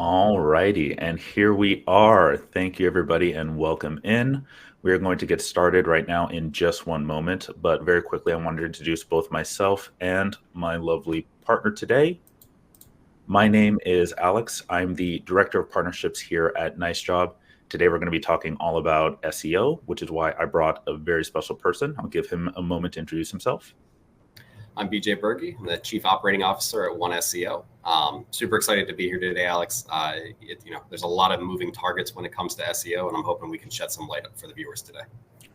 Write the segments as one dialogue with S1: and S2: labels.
S1: All righty, and here we are. Thank you, everybody, and welcome in. We are going to get started right now in just one moment, but very quickly, I wanted to introduce both myself and my lovely partner today. My name is Alex. I'm the Director of Partnerships here at NiceJob. Today, we're going to be talking all about SEO, which is why I brought a very special person. I'll give him a moment to introduce himself.
S2: I'm BJ Bergey. I'm the Chief Operating Officer at One SEO. Super excited to be here today, Alex. There's a lot of moving targets when it comes to SEO, and I'm hoping we can shed some light for the viewers today.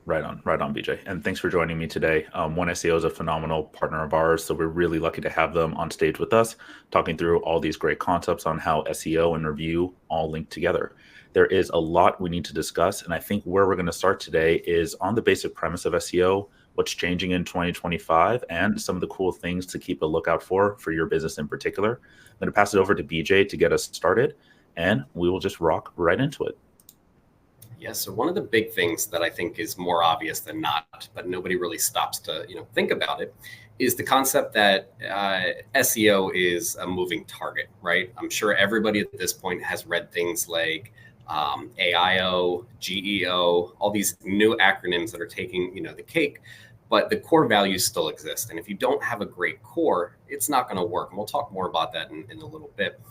S1: Right on, BJ. And thanks for joining me today. One SEO is a phenomenal partner of ours, so we're really lucky to have them on stage with us, talking through all these great concepts on how SEO and review all link together. There is a lot we need to discuss, and I think where we're going to start today is on the basic premise of SEO, what's changing in 2025, and some of the cool things to keep a lookout for your business in particular. I'm going to pass it over to BJ to get us started, and we will just rock right into it.
S2: Yeah, so one of the big things that I think is more obvious than not, but nobody really stops to think about it, is the concept that SEO is a moving target, right? I'm sure everybody at this point has read things like AIO, GEO, all these new acronyms that are taking the cake, but the core values still exist. And if you don't have a great core, it's not going to work. And we'll talk more about that in a little bit.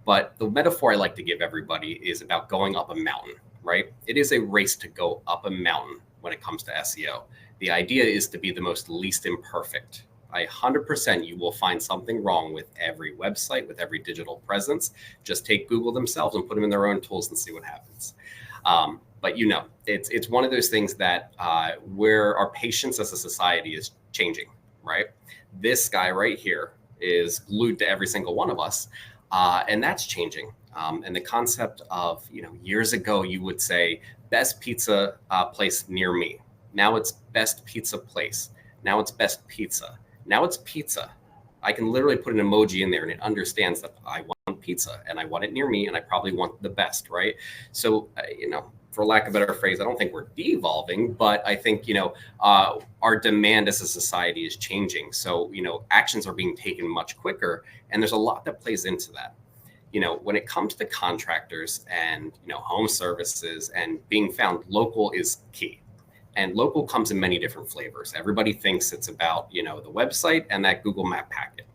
S2: But the metaphor I like to give everybody is about going up a mountain, right? It is a race to go up a mountain when it comes to SEO. The idea is to be the most least imperfect. 100% you will find something wrong with every website, with every digital presence. Just take Google themselves and put them in their own tools and see what happens. But it's one of those things that where our patience as a society is changing, right? This guy right here is glued to every single one of us, and that's changing. And the concept of, years ago, you would say best pizza place near me. Now it's best pizza place. Now it's best pizza. Now it's pizza. I can literally put an emoji in there and it understands that I want pizza and I want it near me and I probably want the best, right? So, for lack of a better phrase, I don't think we're devolving, but I think, our demand as a society is changing. So, actions are being taken much quicker, and there's a lot that plays into that. When it comes to contractors and, home services and being found, local is key. And local comes in many different flavors. Everybody thinks it's about, the website and that Google Map packet.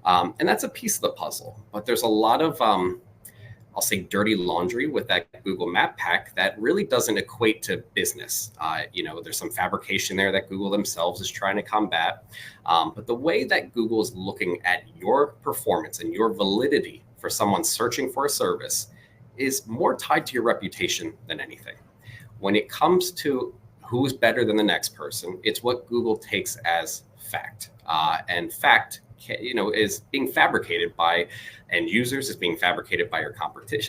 S2: And that's a piece of the puzzle. But there's a lot of, I'll say, dirty laundry with that Google Map pack that really doesn't equate to business. There's some fabrication there that Google themselves is trying to combat. But the way that Google is looking at your performance and your validity for someone searching for a service is more tied to your reputation than anything. When it comes to who's better than the next person, it's what Google takes as fact. And fact, is being fabricated by end users, is being fabricated by your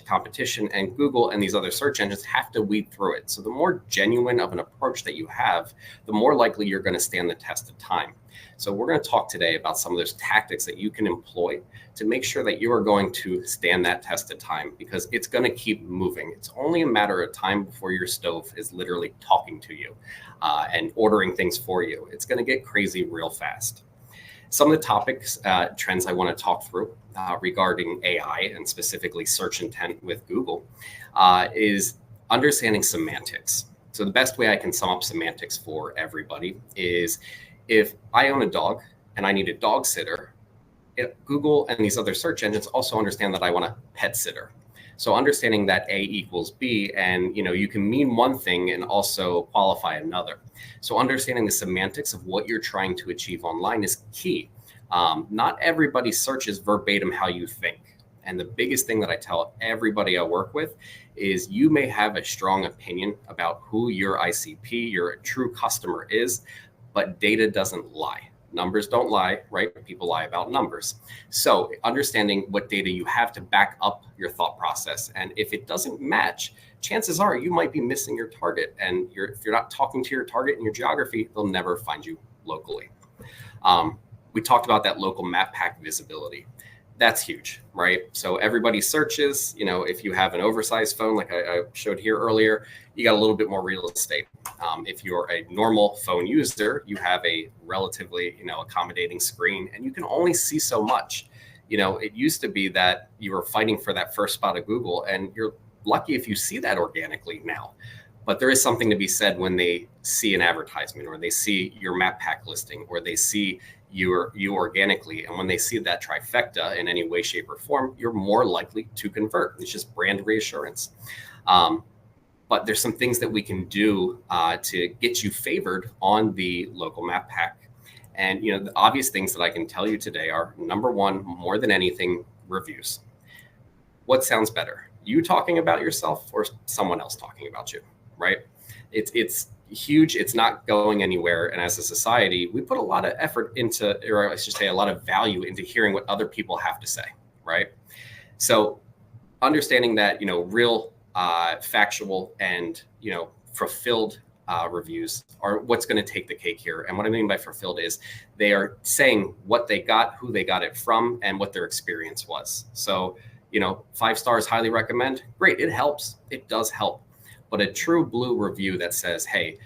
S2: competition, and Google and these other search engines have to weed through it. So the more genuine of an approach that you have, the more likely you're going to stand the test of time. So we're going to talk today about some of those tactics that you can employ to make sure that you are going to stand that test of time, because it's going to keep moving. It's only a matter of time before your stove is literally talking to you and ordering things for you. It's going to get crazy real fast. Some of the topics, trends I want to talk through regarding AI and specifically search intent with Google is understanding semantics. So the best way I can sum up semantics for everybody is, if I own a dog and I need a dog sitter, Google and these other search engines also understand that I want a pet sitter. So understanding that A equals B, and you can mean one thing and also qualify another. So understanding the semantics of what you're trying to achieve online is key. Not everybody searches verbatim how you think. And the biggest thing that I tell everybody I work with is, you may have a strong opinion about who your ICP, your true customer is, but data doesn't lie. Numbers don't lie, right? People lie about numbers. So understanding what data you have to back up your thought process. And if it doesn't match, chances are you might be missing your target. And if you're not talking to your target in your geography, they'll never find you locally. We talked about that local map pack visibility. That's huge, right? So everybody searches, if you have an oversized phone, like I showed here earlier, you got a little bit more real estate. If you're a normal phone user, you have a relatively, accommodating screen, and you can only see so much. It used to be that you were fighting for that first spot at Google, and you're lucky if you see that organically now. But there is something to be said when they see an advertisement, or they see your map pack listing, or they see you organically. And when they see that trifecta in any way, shape, or form, you're more likely to convert. It's just brand reassurance. But there's some things that we can do to get you favored on the local map pack. And, the obvious things that I can tell you today are, number one, more than anything, reviews. What sounds better? You talking about yourself or someone else talking about you, right? It's huge. It's not going anywhere. And as a society, we put a lot of effort into, or I should say a lot of value into hearing what other people have to say, right? So understanding that, real, factual and, fulfilled reviews are what's going to take the cake here. And what I mean by fulfilled is they are saying what they got, who they got it from, and what their experience was. So, 5 stars, highly recommend. Great. It helps. It does help. But a true blue review that says, hey,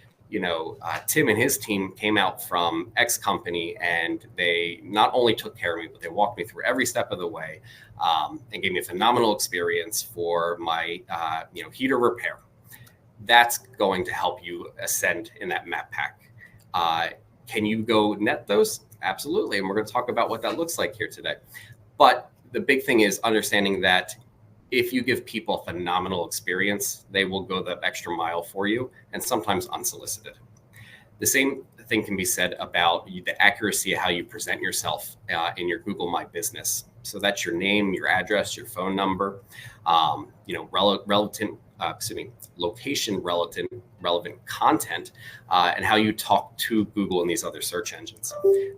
S2: Tim and his team came out from X company, and they not only took care of me, but they walked me through every step of the way, and gave me a phenomenal experience for my, heater repair. That's going to help you ascend in that map pack. Can you go net those? Absolutely. And we're going to talk about what that looks like here today. But the big thing is understanding that if you give people a phenomenal experience, they will go the extra mile for you, and sometimes unsolicited. The same thing can be said about the accuracy of how you present yourself in your Google My Business. So that's your name, your address, your phone number, location relevant content, and how you talk to Google and these other search engines.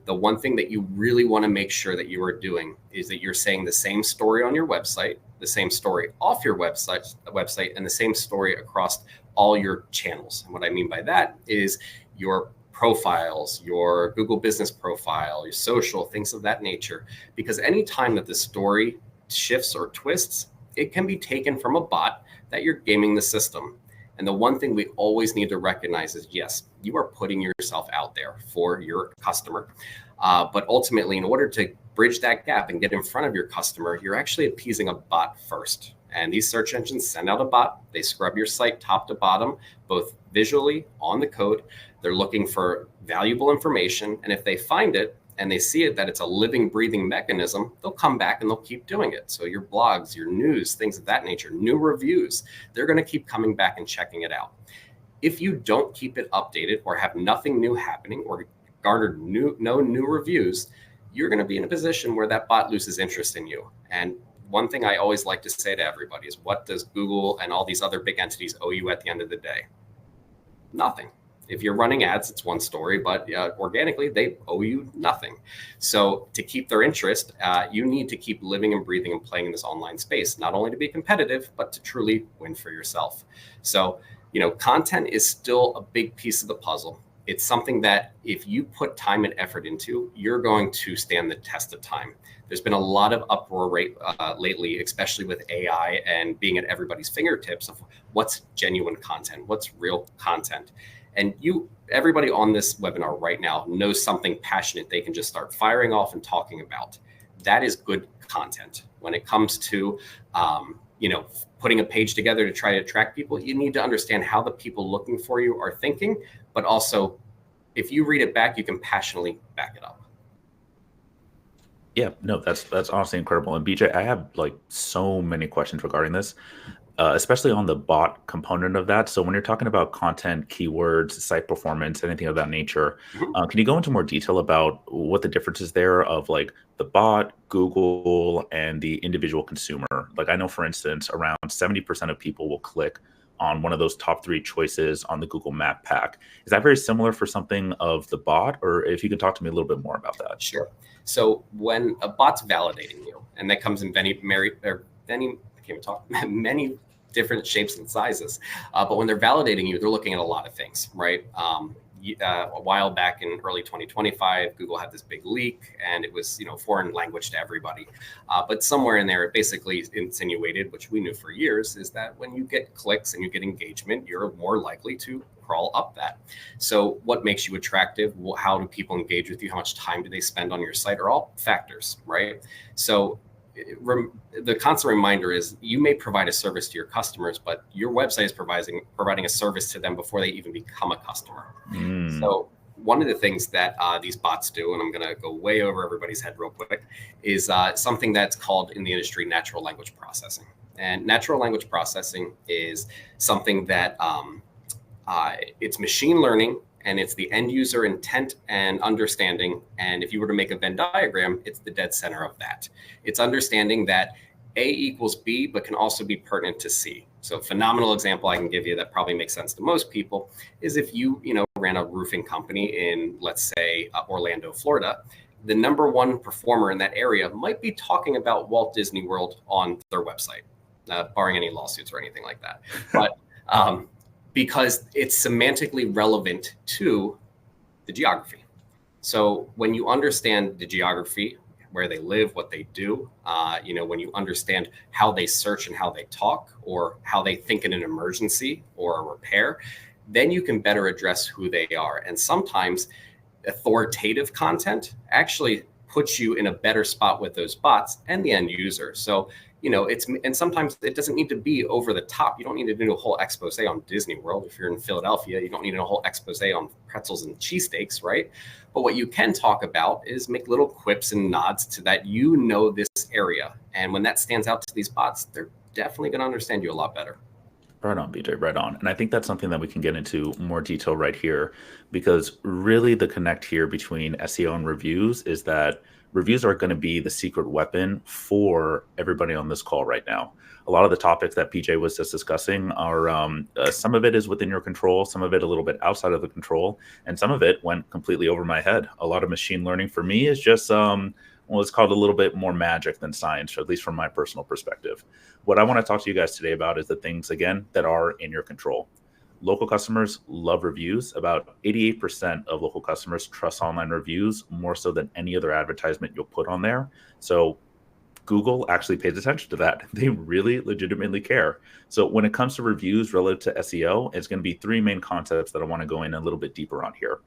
S2: The one thing that you really want to make sure that you are doing is that you're saying the same story on your website, the same story off your website, and the same story across all your channels. And what I mean by that is your profiles, your Google business profile, your social, things of that nature. Because any time that the story shifts or twists, it can be taken from a bot that you're gaming the system. And the one thing we always need to recognize is, yes, you are putting yourself out there for your customer. But ultimately, in order to bridge that gap and get in front of your customer, you're actually appeasing a bot first. And these search engines send out a bot. They scrub your site top to bottom, both visually on the code. They're looking for valuable information. And if they find it and they see it, that it's a living, breathing mechanism, they'll come back and they'll keep doing it. So your blogs, your news, things of that nature, new reviews, they're going to keep coming back and checking it out. If you don't keep it updated or have nothing new happening or garnered no new reviews, you're going to be in a position where that bot loses interest in you. And one thing I always like to say to everybody is, what does Google and all these other big entities owe you at the end of the day? Nothing. If you're running ads, it's one story, but organically, they owe you nothing. So to keep their interest, you need to keep living and breathing and playing in this online space, not only to be competitive, but to truly win for yourself. So, content is still a big piece of the puzzle. It's something that if you put time and effort into, you're going to stand the test of time. There's been a lot of uproar lately, especially with AI and being at everybody's fingertips of what's genuine content, what's real content. And everybody on this webinar right now knows something passionate they can just start firing off and talking about. That is good content. When it comes to, putting a page together to try to attract people, you need to understand how the people looking for you are thinking, but also if you read it back, you can passionately back it up.
S1: Yeah, no, that's honestly incredible. And BJ, I have so many questions regarding this, especially on the bot component of that. So when you're talking about content, keywords, site performance, anything of that nature, can you go into more detail about what the difference is there of the bot, Google, and the individual consumer? I know, for instance, around 70% of people will click on one of those top 3 choices on the Google Map Pack. Is that very similar for something of the bot? Or if you could talk to me a little bit more about that.
S2: Sure. So when a bot's validating you, and that comes in many different shapes and sizes, but when they're validating you, they're looking at a lot of things, right? a while back in early 2025, Google had this big leak, and it was foreign language to everybody. But somewhere in there, it basically insinuated, which we knew for years, is that when you get clicks and you get engagement, you're more likely to crawl up that. So what makes you attractive? How do people engage with you? How much time do they spend on your site? Are all factors, right? So the constant reminder is you may provide a service to your customers, but your website is providing a service to them before they even become a customer. So one of the things that these bots do, and I'm going to go way over everybody's head real quick, is something that's called in the industry natural language processing. And natural language processing is something that it's machine learning, and it's the end user intent and understanding. And if you were to make a Venn diagram, it's the dead center of that. It's understanding that A equals B, but can also be pertinent to C. So a phenomenal example I can give you that probably makes sense to most people is if you ran a roofing company in, let's say, Orlando, Florida, the number one performer in that area might be talking about Walt Disney World on their website, barring any lawsuits or anything like that. But because it's semantically relevant to the geography. So when you understand the geography, where they live, what they do, when you understand how they search and how they talk, or how they think in an emergency or a repair, then you can better address who they are. And sometimes authoritative content actually puts you in a better spot with those bots and the end user. So and sometimes it doesn't need to be over the top. You don't need to do a whole expose on Disney World. If you're in Philadelphia, you don't need a whole expose on pretzels and cheesesteaks, right? But what you can talk about is make little quips and nods to that this area. And when that stands out to these bots, they're definitely going to understand you a lot better.
S1: Right on, BJ, right on. And I think that's something that we can get into more detail right here, because really the connect here between SEO and reviews is that reviews are going to be the secret weapon for everybody on this call right now. A lot of the topics that PJ was just discussing are some of it is within your control, some of it a little bit outside of the control, and some of it went completely over my head. A lot of machine learning for me is just it's called a little bit more magic than science, or at least from my personal perspective. What I want to talk to you guys today about is the things, again, that are in your control. Local customers love reviews. About 88% of local customers trust online reviews more so than any other advertisement you'll put on there. So Google actually pays attention to that. They really legitimately care. So when it comes to reviews relative to SEO, it's going to be three main concepts that I want to go in a little bit deeper on here: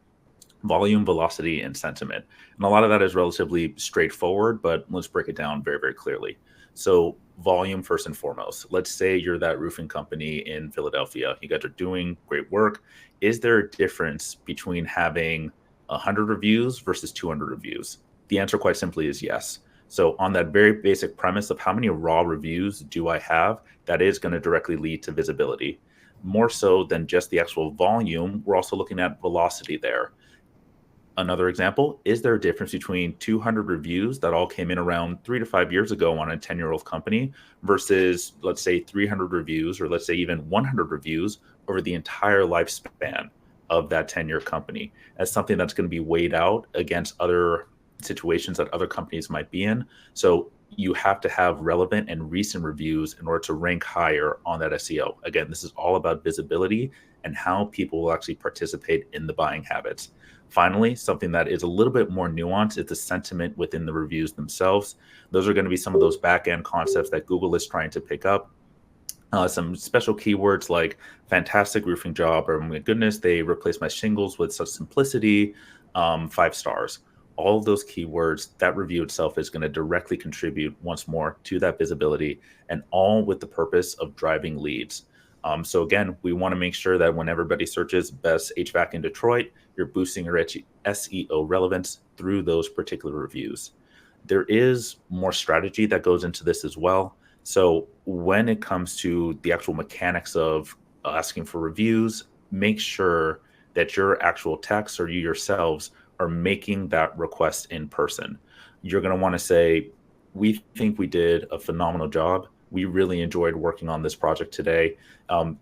S1: volume, velocity, and sentiment. And a lot of that is relatively straightforward, but let's break it down very, very clearly. So volume first and foremost. Let's say you're that roofing company in Philadelphia. You guys are doing great work. Is there a difference between having 100 reviews versus 200 reviews? The answer quite simply is yes. So on that very basic premise of how many raw reviews do I have, that is going to directly lead to visibility. More so than just the actual volume, we're also looking at velocity there. Another example, is there a difference between 200 reviews that all came in around 3 to 5 years ago on a 10-year-old company versus, let's say, 300 reviews, or let's say even 100 reviews over the entire lifespan of that 10-year company? As something that's going to be weighed out against other situations that other companies might be in. So you have to have relevant and recent reviews in order to rank higher on that SEO. Again, this is all about visibility and how people will actually participate in the buying habits. Finally, something that is a little bit more nuanced is the sentiment within the reviews themselves. Those are going to be some of those back-end concepts that Google is trying to pick up. Some special keywords like fantastic roofing job, or my goodness, they replaced my shingles with such simplicity, 5 stars. All of those keywords, that review itself is going to directly contribute once more to that visibility, and all with the purpose of driving leads. So again, we want to make sure that when everybody searches best HVAC in Detroit, you're boosting your SEO relevance through those particular reviews. There is more strategy that goes into this as well. So when it comes to the actual mechanics of asking for reviews, make sure that your actual techs or you yourselves are making that request in person. You're going to want to say, we think we did a phenomenal job. We really enjoyed working on this project today.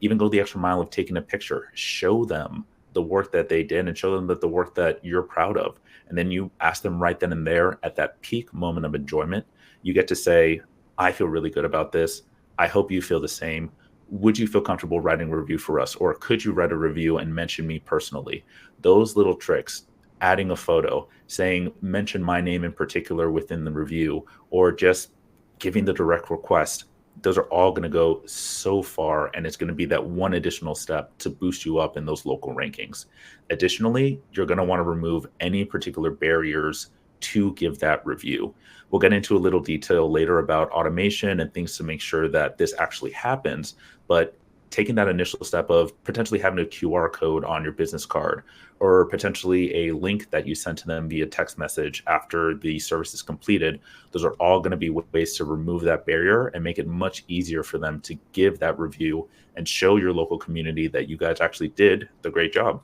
S1: Even go the extra mile of taking a picture, show them the work that they did and show them that the work that you're proud of. And then you ask them right then and there at that peak moment of enjoyment, you get to say, I feel really good about this. I hope you feel the same. would you feel comfortable writing a review for us? Or could you write a review and mention me personally? Those little tricks, adding a photo, saying, mention my name in particular within the review, or just giving the direct request, those are all going to go so far, and it's going to be that one additional step to boost you up in those local rankings. Additionally, you're going to want to remove any particular barriers to give that review. We'll get into a little detail later about automation and things to make sure that this actually happens, but taking that initial step of potentially having a QR code on your business card, or potentially a link that you send to them via text message after the service is completed, those are all going to be ways to remove that barrier and make it much easier for them to give that review and show your local community that you guys actually did the great job.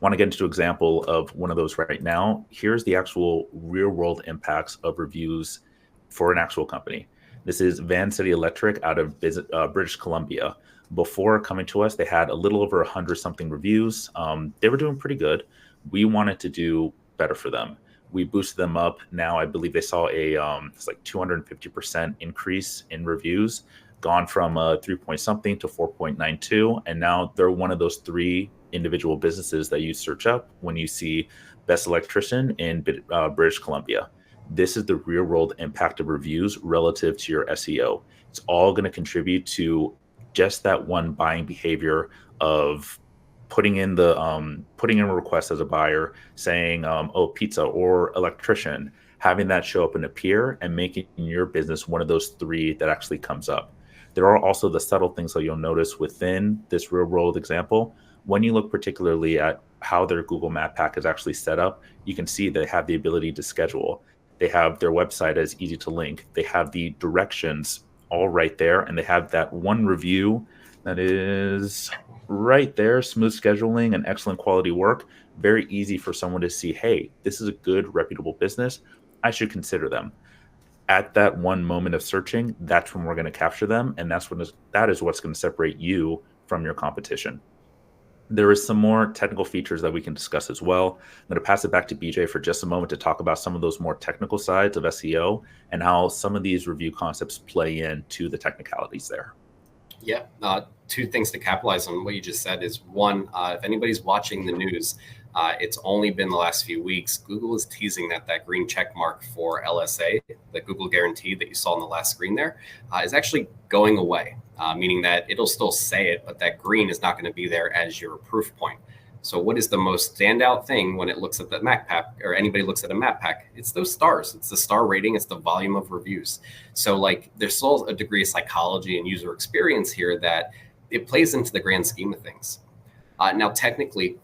S1: Want to get into an example of one of those right now. Here's the actual real world impacts of reviews for an actual company. This is Van City Electric out of British Columbia. Before coming to us, they had a little over 100 something reviews. They were doing pretty good. We wanted to do better for them. We boosted them up. Now I believe they saw it's like 250% increase in reviews, gone from 3 point something to 4.92, and now they're one of those 3 individual businesses that you search up when you see best electrician in British Columbia. This is the real world impact of reviews relative to your SEO. It's all going to contribute to just that one buying behavior of putting in a request as a buyer, saying, oh, pizza or electrician, having that show up and appear, and making your business one of those 3 that actually comes up. There are also the subtle things that you'll notice within this real world example. When you look particularly at how their Google Map Pack is actually set up, you can see they have the ability to schedule. They have their website as easy to link. They have the directions all right there, and they have that one review that is right there, smooth scheduling and excellent quality work. Very easy for someone to see, hey, this is a good, reputable business. I should consider them. At that one moment of searching, that's when we're going to capture them, and that is what's going to separate you from your competition. There is some more technical features that we can discuss as well. I'm going to pass it back to BJ for just a moment to talk about some of those more technical sides of SEO and how some of these review concepts play into the technicalities there.
S2: Yeah, 2 things to capitalize on what you just said is, one, if anybody's watching the news, it's only been the last few weeks. Google is teasing that green check mark for LSA, the Google guarantee that you saw on the last screen there, is actually going away, meaning that it'll still say it, but that green is not going to be there as your proof point. So what is the most standout thing when it looks at the map pack, or anybody looks at a map pack? It's those stars. It's the star rating. It's the volume of reviews. So like there's still a degree of psychology and user experience here that it plays into the grand scheme of things. Now, technically,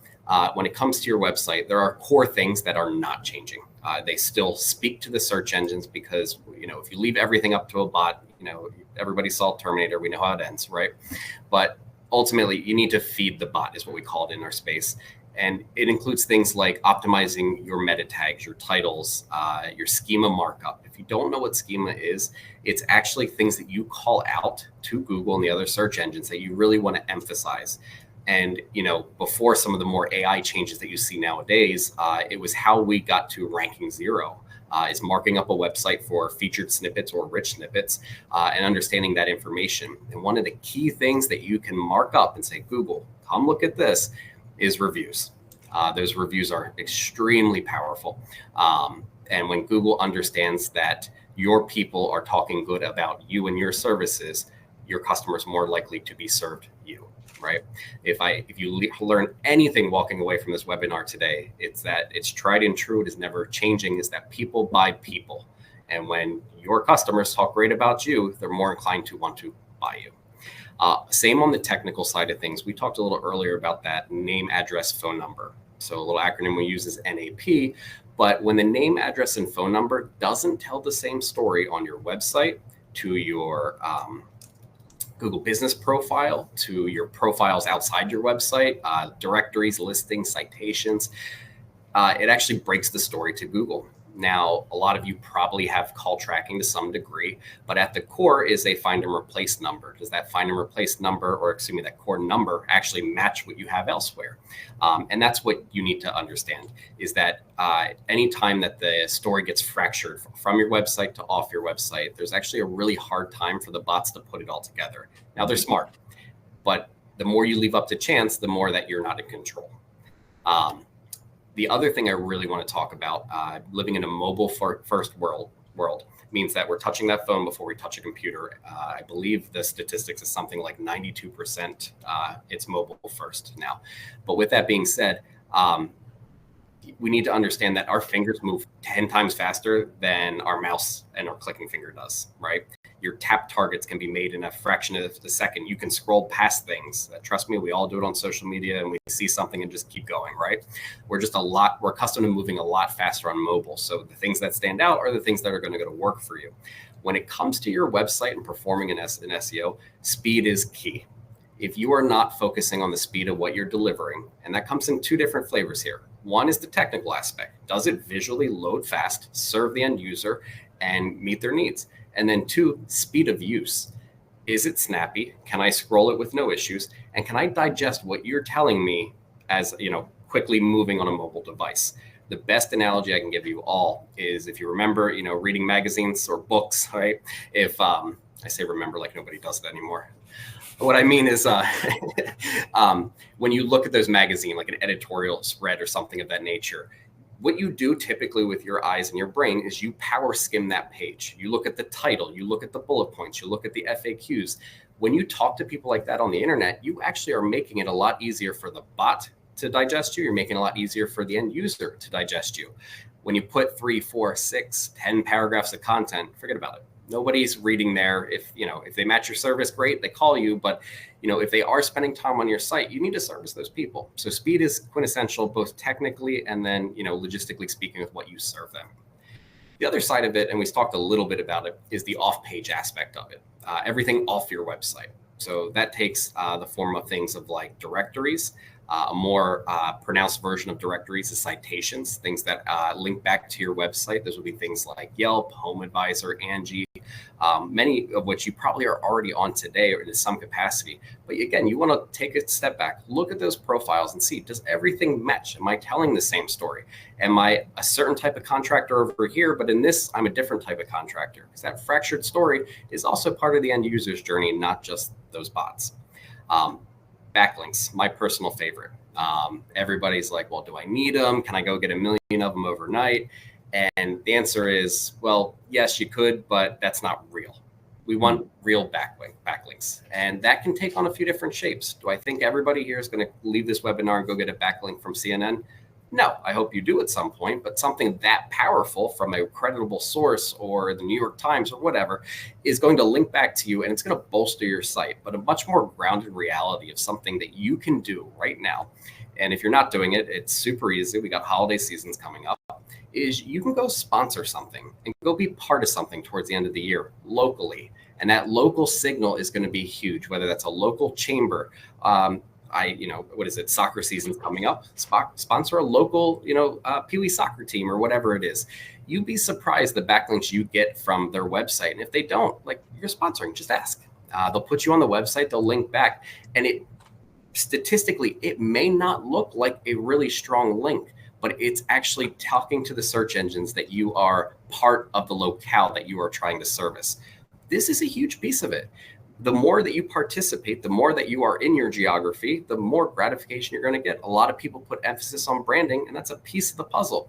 S2: when it comes to your website, there are core things that are not changing. They still speak to the search engines because, if you leave everything up to a bot, everybody saw Terminator. We know how it ends, right? But ultimately, you need to feed the bot is what we call it in our space. And it includes things like optimizing your meta tags, your titles, your schema markup. If you don't know what schema is, it's actually things that you call out to Google and the other search engines that you really want to emphasize. And, before some of the more AI changes that you see nowadays, it was how we got to ranking 0. Is marking up a website for featured snippets or rich snippets and understanding that information. And one of the key things that you can mark up and say, Google, come look at this, is reviews. Those reviews are extremely powerful. And when Google understands that your people are talking good about you and your services, your customers more likely to be served you. Right? If you learn anything walking away from this webinar today, it's that it's tried and true. It is never changing. Is that people buy people, and when your customers talk great about you, they're more inclined to want to buy you. Same on the technical side of things. We talked a little earlier about that name, address, phone number. So a little acronym we use is NAP. But when the name, address, and phone number doesn't tell the same story on your website to your Google business profile, to your profiles outside your website, directories, listings, citations, it actually breaks the story to Google. Now, a lot of you probably have call tracking to some degree, but at the core is a find and replace number. Does that find and replace number, or excuse me, that core number actually match what you have elsewhere? And that's what you need to understand, is that anytime that the story gets fractured from your website to off your website, there's actually a really hard time for the bots to put it all together. Now, they're smart, but the more you leave up to chance, the more that you're not in control. The other thing I really want to talk about, living in a mobile first world means that we're touching that phone before we touch a computer. I believe the statistics is something like 92% it's mobile first now. But with that being said, we need to understand that our fingers move 10 times faster than our mouse and our clicking finger does, right? Your tap targets can be made in a fraction of a second. You can scroll past things. Trust me, we all do it on social media, and we see something and just keep going, right? We're accustomed to moving a lot faster on mobile. So the things that stand out are the things that are going to go to work for you. When it comes to your website and performing in SEO, speed is key. If you are not focusing on the speed of what you're delivering, and that comes in two different flavors here. One is the technical aspect. Does it visually load fast, serve the end user, and meet their needs? And then two, speed of use. Is it snappy? Can I scroll it with no issues? And can I digest what you're telling me as, quickly moving on a mobile device? The best analogy I can give you all is, if you remember, reading magazines or books, right? If I say remember like nobody does it anymore. What I mean is when you look at those magazines, like an editorial spread or something of that nature, what you do typically with your eyes and your brain is you power skim that page. You look at the title, you look at the bullet points, you look at the FAQs. When you talk to people like that on the internet, you actually are making it a lot easier for the bot to digest you. You're making it a lot easier for the end user to digest you. When you put 3, 4, 6, 10 paragraphs of content, forget about it. Nobody's reading there. If they match your service, great, they call you. But if they are spending time on your site, you need to service those people. So speed is quintessential, both technically and then logistically speaking, with what you serve them. The other side of it, and we talked a little bit about it, is the off-page aspect of it. Everything off your website. So that takes the form of things of like directories. A more pronounced version of directories is citations, things that link back to your website. Those would be things like Yelp, Home Advisor, Angie, many of which you probably are already on today or in some capacity. But again, you want to take a step back, look at those profiles and see, does everything match? Am I telling the same story? Am I a certain type of contractor over here, but in this, I'm a different type of contractor? Because that fractured story is also part of the end user's journey, not just those bots. Backlinks, my personal favorite. Everybody's like, well, do I need them? Can I go get 1 million of them overnight? And the answer is, well, yes, you could, but that's not real. We want real backlinks. And that can take on a few different shapes. Do I think everybody here is going to leave this webinar and go get a backlink from CNN? No, I hope you do at some point, but something that powerful from a credible source or the New York Times or whatever is going to link back to you, and it's going to bolster your site, but a much more grounded reality of something that you can do right now. And if you're not doing it, it's super easy. We got holiday seasons coming up. Is you can go sponsor something and go be part of something towards the end of the year locally. And that local signal is going to be huge, whether that's a local chamber. Soccer season's coming up. Sponsor a local, Pee Wee soccer team or whatever it is. You'd be surprised the backlinks you get from their website. And if they don't, like, you're sponsoring, just ask. They'll put you on the website, they'll link back. And statistically, it may not look like a really strong link, but it's actually talking to the search engines that you are part of the locale that you are trying to service. This is a huge piece of it. The more that you participate, the more that you are in your geography, the more gratification you're going to get. A lot of people put emphasis on branding, and that's a piece of the puzzle.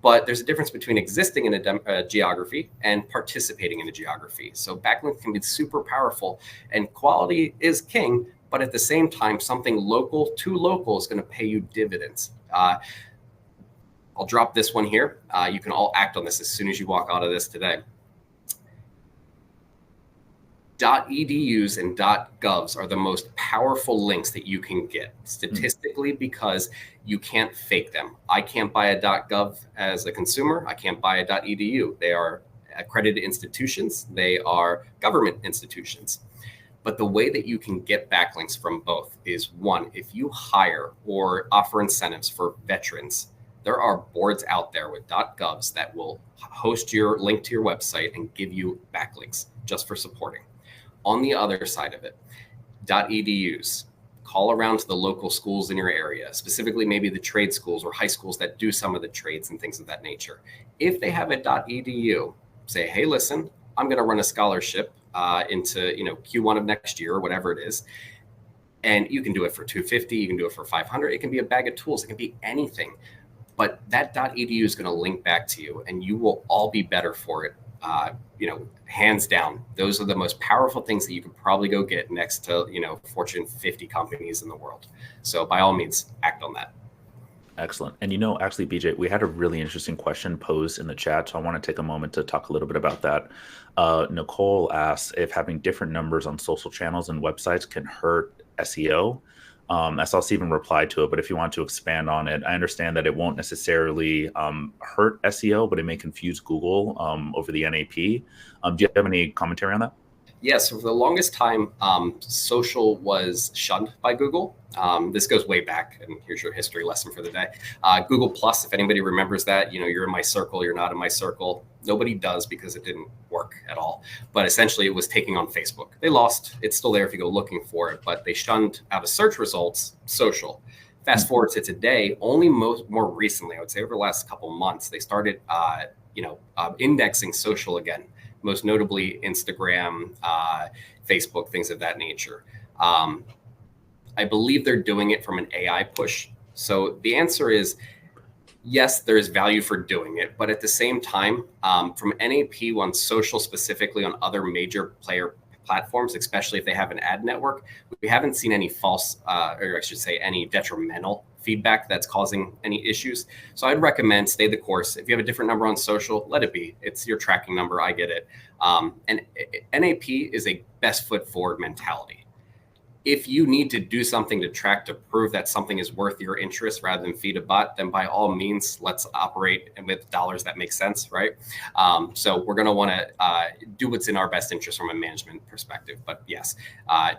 S2: But there's a difference between existing in a geography and participating in a geography. So backlinks can be super powerful, and quality is king. But at the same time, something local to local is going to pay you dividends. I'll drop this one here. You can all act on this as soon as you walk out of this today. .edus and .govs are the most powerful links that you can get statistically because you can't fake them. I can't buy a .gov as a consumer. I can't buy a .edu. They are accredited institutions. They are government institutions. But the way that you can get backlinks from both is, one, if you hire or offer incentives for veterans, There are boards out there with .govs that will host your link to your website and give you backlinks just for supporting. On the other side of it, .edus. Call around to the local schools in your area, specifically maybe the trade schools or high schools that do some of the trades and things of that nature. If they have a .edu, say, hey, listen, I'm going to run a scholarship into Q1 of next year or whatever it is. And you can do it for $250, you can do it for $500. It can be a bag of tools. It can be anything. But that .edu is going to link back to you, and you will all be better for it. Hands down, those are the most powerful things that you could probably go get next to, Fortune 50 companies in the world. So by all means, act on that.
S1: Excellent. And actually, BJ, we had a really interesting question posed in the chat, so I want to take a moment to talk a little bit about that. Nicole asks if having different numbers on social channels and websites can hurt SEO. I saw Stephen reply to it, but if you want to expand on it, I understand that it won't necessarily hurt SEO, but it may confuse Google over the NAP. Do you have any commentary on that?
S2: Yes, for the longest time, social was shunned by Google. This goes way back, and here's your history lesson for the day. Google Plus, if anybody remembers that, you're in my circle, you're not in my circle. Nobody does because it didn't work at all. But essentially, it was taking on Facebook. They lost. It's still there if you go looking for it, but they shunned out of search results social. Fast forward to today, only more recently, I would say over the last couple months, they started, indexing social again. Most notably Instagram, Facebook, things of that nature. I believe they're doing it from an AI push. So the answer is yes, there is value for doing it. But at the same time, from NAP on social, specifically on other major player platforms, especially if they have an ad network, we haven't seen any any detrimental feedback that's causing any issues. So I'd recommend stay the course. If you have a different number on social, let it be. It's your tracking number. I get it. And NAP is a best foot forward mentality. If you need to do something to track to prove that something is worth your interest rather than feed a bot, then by all means, let's operate with dollars that make sense, right? So we're going to want to do what's in our best interest from a management perspective. But yes,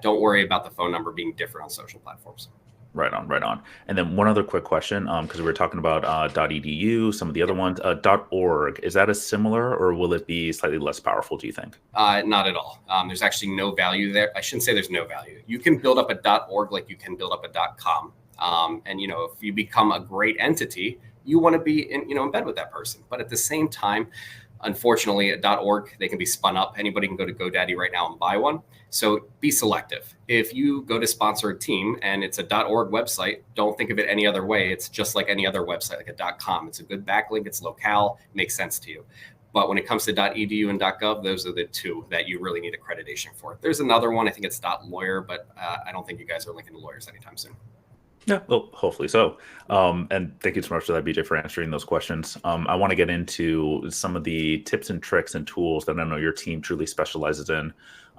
S2: don't worry about the phone number being different on social platforms.
S1: Right on. And then one other quick question, because we were talking about .edu, some of the other ones, .org. Is that a similar, or will it be slightly less powerful, do you think?
S2: Not at all. There's actually no value there. I shouldn't say there's no value. You can build up a .org like you can build up a .com. And if you become a great entity, you want to be in bed with that person. But at the same time, unfortunately, at .org, they can be spun up. Anybody can go to GoDaddy right now and buy one. So be selective. If you go to sponsor a team and it's a .org website, don't think of it any other way. It's just like any other website, like a .com. It's a good backlink. It's locale. Makes sense to you. But when it comes to .edu and .gov, those are the two that you really need accreditation for. There's another one. I think it's .lawyer, but I don't think you guys are linking to lawyers anytime soon.
S1: Yeah, well, hopefully so. And thank you so much for that, BJ, for answering those questions. I want to get into some of the tips and tricks and tools that I know your team truly specializes in.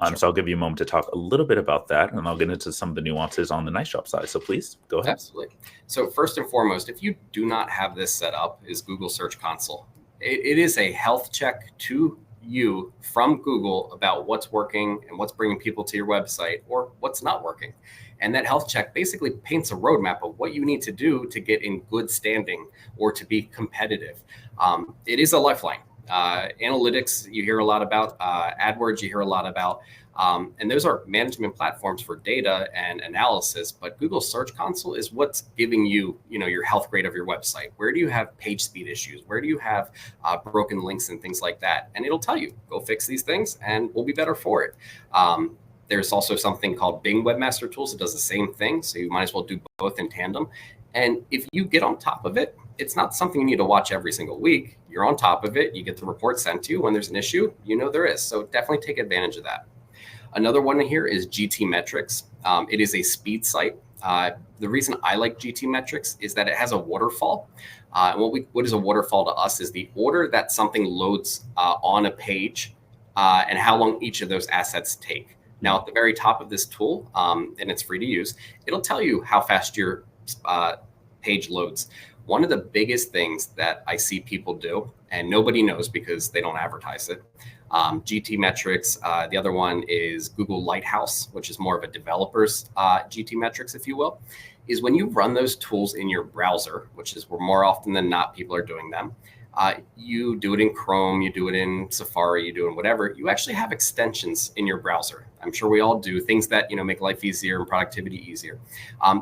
S2: Sure.
S1: So I'll give you a moment to talk a little bit about that, and I'll get into some of the nuances on the NiceJob side. So please go ahead.
S2: Absolutely. So first and foremost, if you do not have this set up, is Google Search Console. It is a health check to you from Google about what's working and what's bringing people to your website or what's not working. And that health check basically paints a roadmap of what you need to do to get in good standing or to be competitive. It is a lifeline. Analytics, you hear a lot about. AdWords, you hear a lot about. And those are management platforms for data and analysis. But Google Search Console is what's giving you, your health grade of your website. Where do you have page speed issues? Where do you have broken links and things like that? And it'll tell you, go fix these things and we'll be better for it. There's also something called Bing Webmaster Tools that does the same thing. So you might as well do both in tandem. And if you get on top of it, it's not something you need to watch every single week. You're on top of it. You get the report sent to you when there's an issue. There is. So definitely take advantage of that. Another one here is GT Metrics. It is a speed site. The reason I like GT Metrics is that it has a waterfall. And what is a waterfall to us is the order that something loads on a page and how long each of those assets take. Now, at the very top of this tool, and it's free to use, it'll tell you how fast your page loads. One of the biggest things that I see people do, and nobody knows because they don't advertise it, GT Metrics. The other one is Google Lighthouse, which is more of a developer's GT Metrics, if you will, is when you run those tools in your browser, which is where more often than not people are doing them. You do it in Chrome, you do it in Safari, you do it in whatever. You actually have extensions in your browser. I'm sure we all do things that make life easier and productivity easier.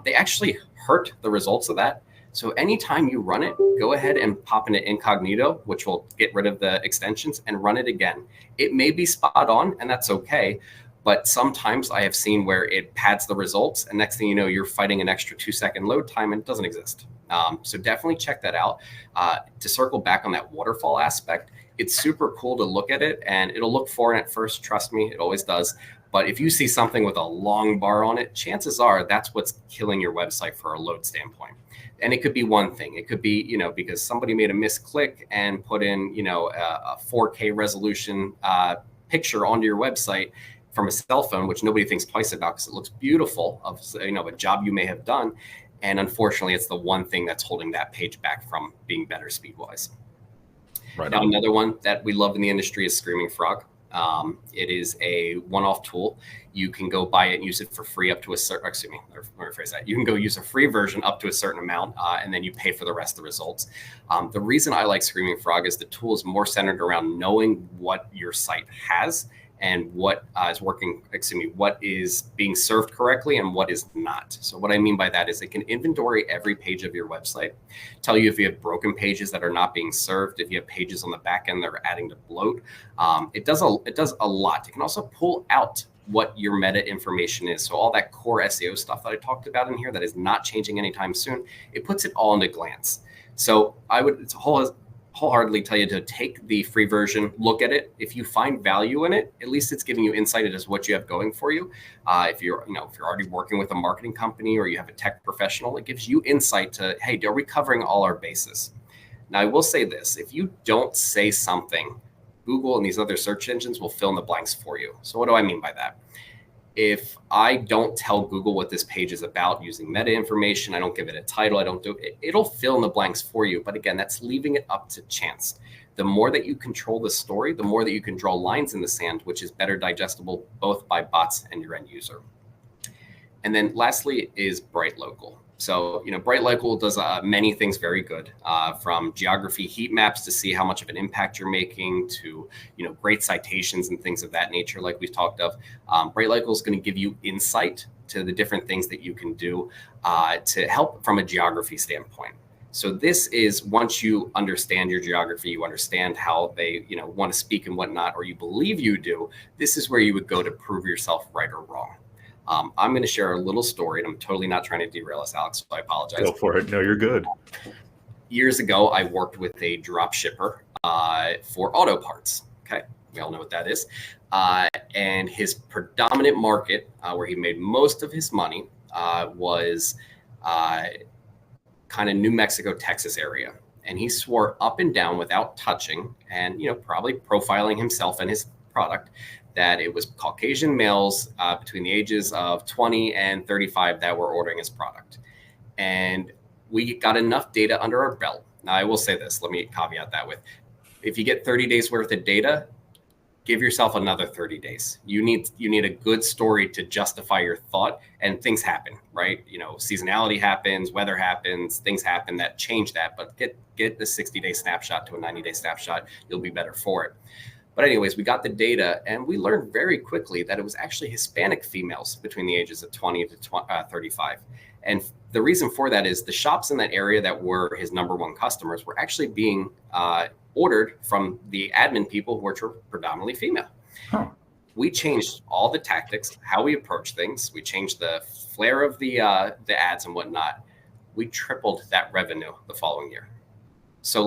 S2: They actually hurt the results of that. So anytime you run it, go ahead and pop into incognito, which will get rid of the extensions, and run it again. It may be spot on, and that's okay. But sometimes I have seen where it pads the results, and next thing you know, you're fighting an extra 2-second load time, and it doesn't exist. So definitely check that out. To circle back on that waterfall aspect, it's super cool to look at it, and it'll look foreign at first. Trust me, it always does. But if you see something with a long bar on it, chances are that's what's killing your website for a load standpoint. And it could be one thing. It could be, because somebody made a misclick and put in, a 4K resolution picture onto your website from a cell phone, which nobody thinks twice about because it looks beautiful of, a job you may have done. And unfortunately, it's the one thing that's holding that page back from being better speed-wise.
S1: Right.
S2: Now, another one that we love in the industry is Screaming Frog. It is a one-off tool. You can go buy it and use it for free up to a certain, let me rephrase that. You can go use a free version up to a certain amount, and then you pay for the rest of the results. The reason I like Screaming Frog is the tool is more centered around knowing what your site has and what is working, what is being served correctly and what is not. So what I mean by that is it can inventory every page of your website, tell you if you have broken pages that are not being served, if you have pages on the back end that are adding to bloat. It does a lot. It can also pull out what your meta information is. So all that core SEO stuff that I talked about in here that is not changing anytime soon, it puts it all into glance. So it's wholeheartedly tell you to take the free version, look at it. If you find value in it, at least it's giving you insight as what you have going for you. If you're already working with a marketing company or you have a tech professional, it gives you insight to, hey, are we covering all our bases? Now, I will say this, if you don't say something, Google and these other search engines will fill in the blanks for you. So what do I mean by that? If I don't tell Google what this page is about using meta information, I don't give it a title, I don't do it, it'll fill in the blanks for you. But again, that's leaving it up to chance. The more that you control the story, the more that you can draw lines in the sand, which is better digestible both by bots and your end user. And then lastly is Bright Local. So, Bright Local does many things very good, from geography heat maps to see how much of an impact you're making to, great citations and things of that nature, like we've talked of. Bright Local is going to give you insight to the different things that you can do to help from a geography standpoint. So this is once you understand your geography, you understand how they, want to speak and whatnot, or you believe you do, this is where you would go to prove yourself right or wrong. I'm going to share a little story, and I'm totally not trying to derail us, Alex, so I apologize.
S1: Go for it. No, you're good.
S2: Years ago, I worked with a drop shipper for auto parts. Okay, we all know what that is. And his predominant market, where he made most of his money, was kind of New Mexico, Texas area. And he swore up and down without touching and, probably profiling himself and his product that it was Caucasian males between the ages of 20 and 35 that were ordering his product. And we got enough data under our belt. Now, I will say this, let me caveat that with, if you get 30 days worth of data, give yourself another 30 days. You need a good story to justify your thought, and things happen, right? Seasonality happens, weather happens, things happen that change that, but get the 60-day snapshot to a 90-day snapshot, you'll be better for it. But anyways, we got the data, and we learned very quickly that it was actually Hispanic females between the ages of 20 to 35. And the reason for that is the shops in that area that were his number one customers were actually being ordered from the admin people, which were predominantly female. Huh. We changed all the tactics, how we approach things. We changed the flair of the ads and whatnot. We tripled that revenue the following year. So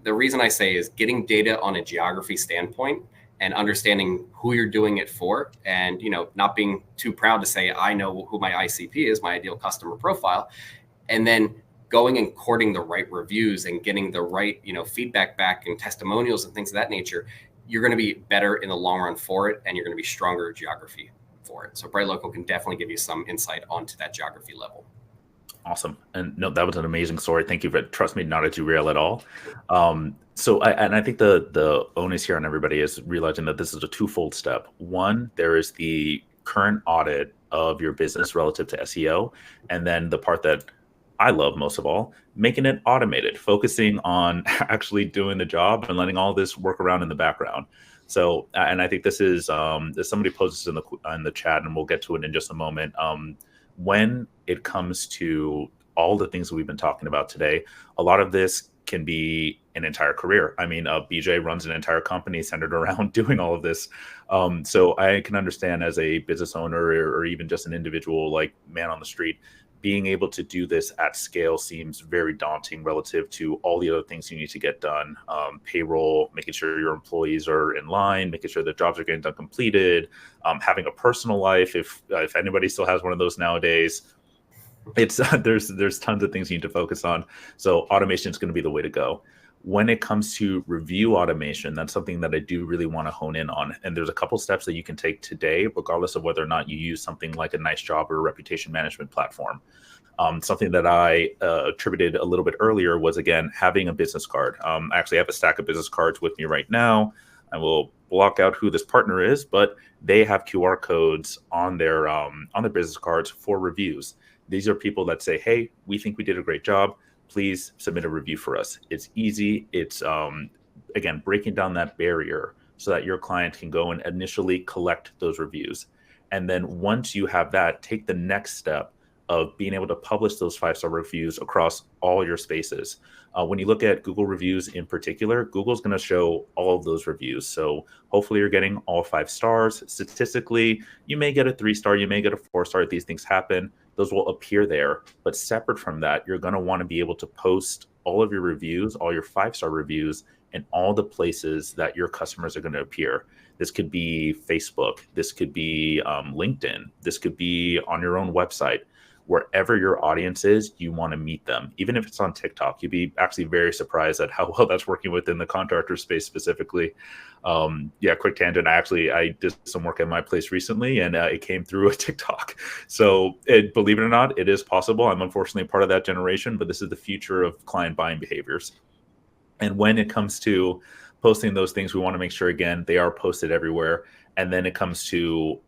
S2: the reason I say is getting data on a geography standpoint and understanding who you're doing it for, and not being too proud to say I know who my ICP is, my ideal customer profile, and then going and courting the right reviews and getting the right feedback back and testimonials and things of that nature, you're going to be better in the long run for it, and you're going to be stronger geography for it. So Bright Local can definitely give you some insight onto that geography level.
S1: Awesome. And no, that was an amazing story. Thank you for, trust me, not a derail at all. I think the onus here on everybody is realizing that this is a twofold step. One, there is the current audit of your business relative to SEO. And then the part that I love most of all, making it automated, focusing on actually doing the job and letting all this work around in the background. So, and I think this is, somebody posted in the chat, and we'll get to it in just a moment. When it comes to all the things that we've been talking about today, a lot of this can be an entire career. I mean, BJ runs an entire company centered around doing all of this. So I can understand as a business owner or even just an individual, like man on the street, being able to do this at scale seems very daunting relative to all the other things you need to get done. Payroll, making sure your employees are in line, making sure the jobs are getting done completed, having a personal life. If anybody still has one of those nowadays, it's there's tons of things you need to focus on. So automation is going to be the way to go. When it comes to review automation, that's something that I do really want to hone in on. And there's a couple steps that you can take today, regardless of whether or not you use something like a NiceJob or a reputation management platform. Something that I attributed a little bit earlier was, again, having a business card. I actually have a stack of business cards with me right now. I will block out who this partner is, but they have QR codes on their business cards for reviews. These are people that say, hey, we think we did a great job. Please submit a review for us. It's easy. It's, again, breaking down that barrier so that your client can go and initially collect those reviews. And then once you have that, take the next step of being able to publish those 5-star reviews across all your spaces. When you look at Google reviews in particular, Google's going to show all of those reviews. So hopefully you're getting all 5 stars. Statistically, you may get a 3-star, you may get a 4-star. These things happen. Those will appear there. But separate from that, you're going to want to be able to post all of your reviews, all your 5-star reviews, in all the places that your customers are going to appear. This could be Facebook. This could be LinkedIn. This could be on your own website. Wherever your audience is, you want to meet them. Even if it's on TikTok, you'd be actually very surprised at how well that's working within the contractor space specifically. Quick tangent. I did some work at my place recently, and it came through a TikTok. So believe it or not, it is possible. I'm unfortunately part of that generation, but this is the future of client buying behaviors. And when it comes to posting those things, we want to make sure, again, they are posted everywhere. And then it comes to,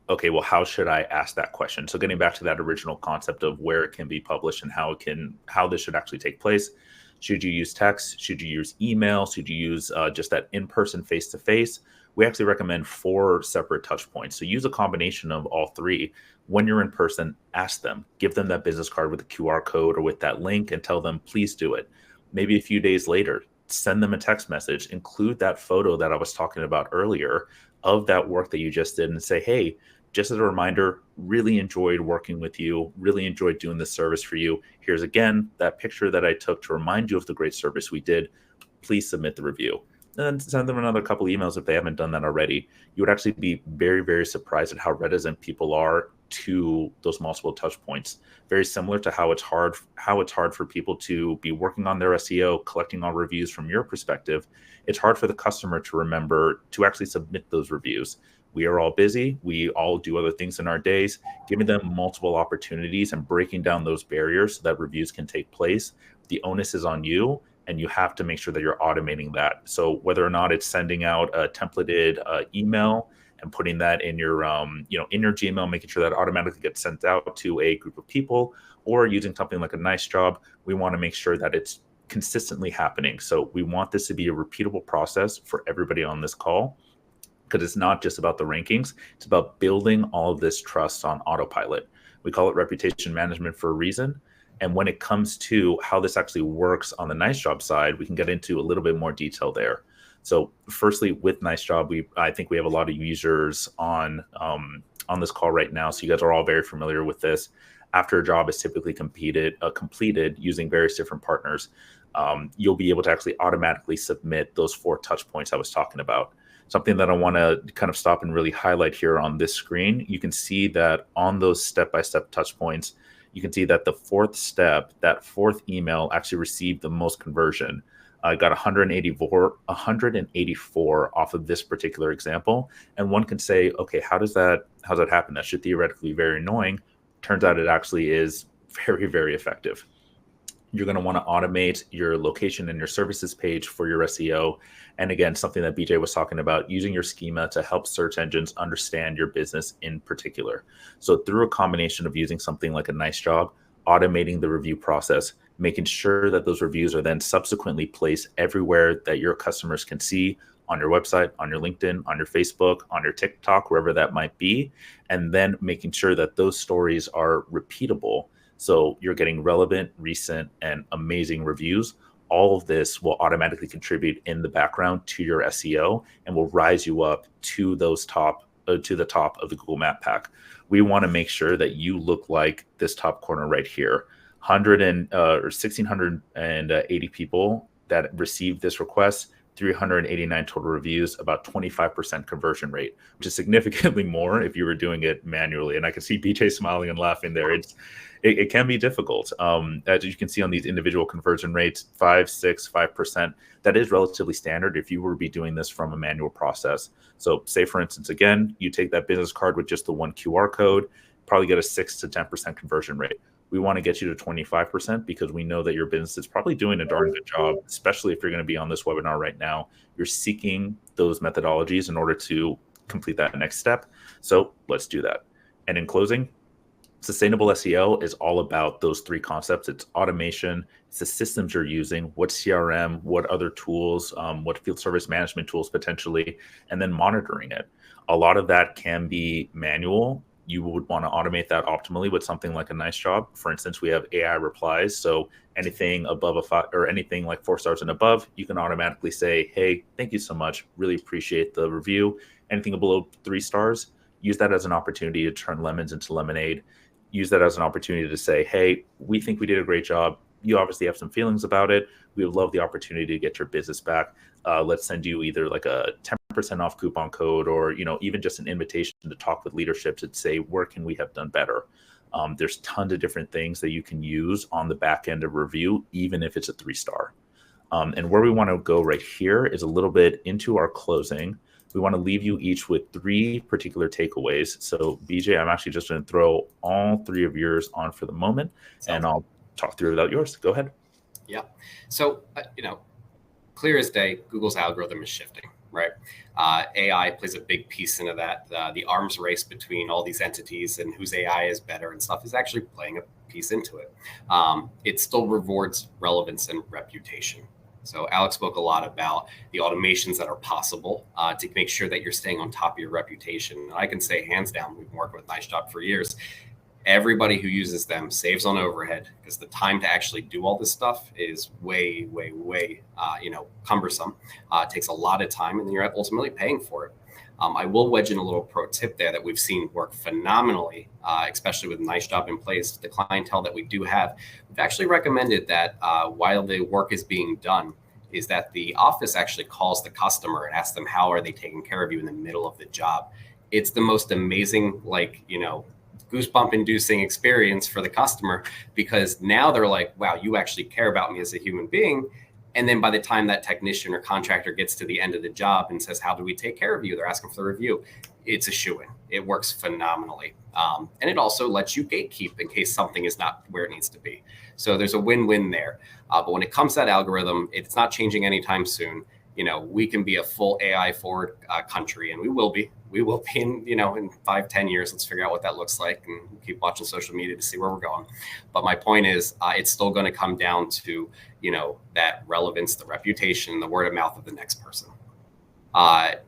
S1: okay, well, how should I ask that question? So getting back to that original concept of where it can be published and how this should actually take place. Should you use text? Should you use email? Should you use just that in-person face-to-face? We actually recommend 4 separate touch points. So use a combination of all 3. When you're in person, ask them, give them that business card with the QR code or with that link and tell them, please do it. Maybe a few days later, send them a text message, include that photo that I was talking about earlier of that work that you just did and say, hey, just as a reminder, really enjoyed working with you, really enjoyed doing this service for you. Here's again that picture that I took to remind you of the great service we did. Please submit the review. And then send them another couple emails if they haven't done that already. You would actually be very, very surprised at how reticent people are to those multiple touch points. Very similar to how it's hard for people to be working on their SEO, collecting all reviews from your perspective. It's hard for the customer to remember to actually submit those reviews. We are all busy. We all do other things in our days. Giving them multiple opportunities and breaking down those barriers so that reviews can take place. The onus is on you, and you have to make sure that you're automating that. So whether or not it's sending out a templated email and putting that in your in your Gmail, making sure that automatically gets sent out to a group of people, or using something like a NiceJob, we want to make sure that it's consistently happening. So we want this to be a repeatable process for everybody on this call, because it's not just about the rankings. It's about building all of this trust on autopilot. We call it reputation management for a reason. And when it comes to how this actually works on the NiceJob side, we can get into a little bit more detail there. So firstly, with NiceJob, I think we have a lot of users on this call right now. So you guys are all very familiar with this. After a job is typically completed using various different partners, you'll be able to actually automatically submit those 4 touch points I was talking about. Something that I want to kind of stop and really highlight here on this screen, you can see that on those step-by-step touch points, you can see that the 4th step, that 4th email actually received the most conversion. I got 184 off of this particular example. And one can say, okay, how's that happen? That should theoretically be very annoying. Turns out it actually is very, very effective. You're going to want to automate your location and your services page for your SEO. And again, something that BJ was talking about, using your schema to help search engines understand your business in particular. So through a combination of using something like a NiceJob, automating the review process, making sure that those reviews are then subsequently placed everywhere that your customers can see, on your website, on your LinkedIn, on your Facebook, on your TikTok, wherever that might be, and then making sure that those stories are repeatable. So you're getting relevant, recent, and amazing reviews. All of this will automatically contribute in the background to your SEO and will rise you up to those to the top of the Google Map pack. We want to make sure that you look like this top corner right here. 1,680 people that received this request, 389 total reviews, about 25% conversion rate, which is significantly more if you were doing it manually. And I can see BJ smiling and laughing there. It can be difficult. As you can see on these individual conversion rates, 5, 6, 5%, that is relatively standard if you were to be doing this from a manual process. So say, for instance, again, you take that business card with just the one QR code, probably get a 6 to 10% conversion rate. We want to get you to 25% because we know that your business is probably doing a darn good job, especially if you're going to be on this webinar right now. You're seeking those methodologies in order to complete that next step. So let's do that. And in closing, sustainable SEO is all about those three concepts. It's automation, it's the systems you're using, what CRM, what other tools, what field service management tools potentially, and then monitoring it. A lot of that can be manual. You would want to automate that optimally with something like a NiceJob. For instance, we have AI replies. So anything above a 5 or anything like 4 stars and above, you can automatically say, hey, thank you so much. Really appreciate the review. Anything below 3 stars, use that as an opportunity to turn lemons into lemonade. Use that as an opportunity to say, hey, we think we did a great job. You obviously have some feelings about it. We would love the opportunity to get your business back. Let's send you either like a 10% off coupon code or, even just an invitation to talk with leadership to say, where can we have done better? There's tons of different things that you can use on the back end of review, even if it's a 3-star. And where we want to go right here is a little bit into our closing. We want to leave you each with 3 particular takeaways. So BJ, I'm actually just going to throw all 3 of yours on for the moment, and I'll talk through without yours. Go ahead.
S2: Yeah. So, clear as day, Google's algorithm is shifting, right? AI plays a big piece into that. The arms race between all these entities and whose AI is better and stuff is actually playing a piece into it. It still rewards relevance and reputation. So Alex spoke a lot about the automations that are possible to make sure that you're staying on top of your reputation. And I can say hands down, we've been working with NiceJob for years. Everybody who uses them saves on overhead because the time to actually do all this stuff is way, way, way, cumbersome. It takes a lot of time and then you're ultimately paying for it. I will wedge in a little pro tip there that we've seen work phenomenally, especially with NiceJob in place. The clientele that we do have, we've actually recommended that while the work is being done, is that the office actually calls the customer and asks them, how are they taking care of you in the middle of the job? It's the most amazing, goosebump inducing experience for the customer, because now they're like, wow, you actually care about me as a human being. And then by the time that technician or contractor gets to the end of the job and says, how do we take care of you? They're asking for the review. It's a shoo-in. It works phenomenally. And it also lets you gatekeep in case something is not where it needs to be. So there's a win-win there. But when it comes to that algorithm, it's not changing anytime soon. We can be a full AI forward country, and we will be in 5, 10 years. Let's figure out what that looks like and keep watching social media to see where we're going. But my point is, it's still going to come down to, that relevance, the reputation, the word of mouth of the next person.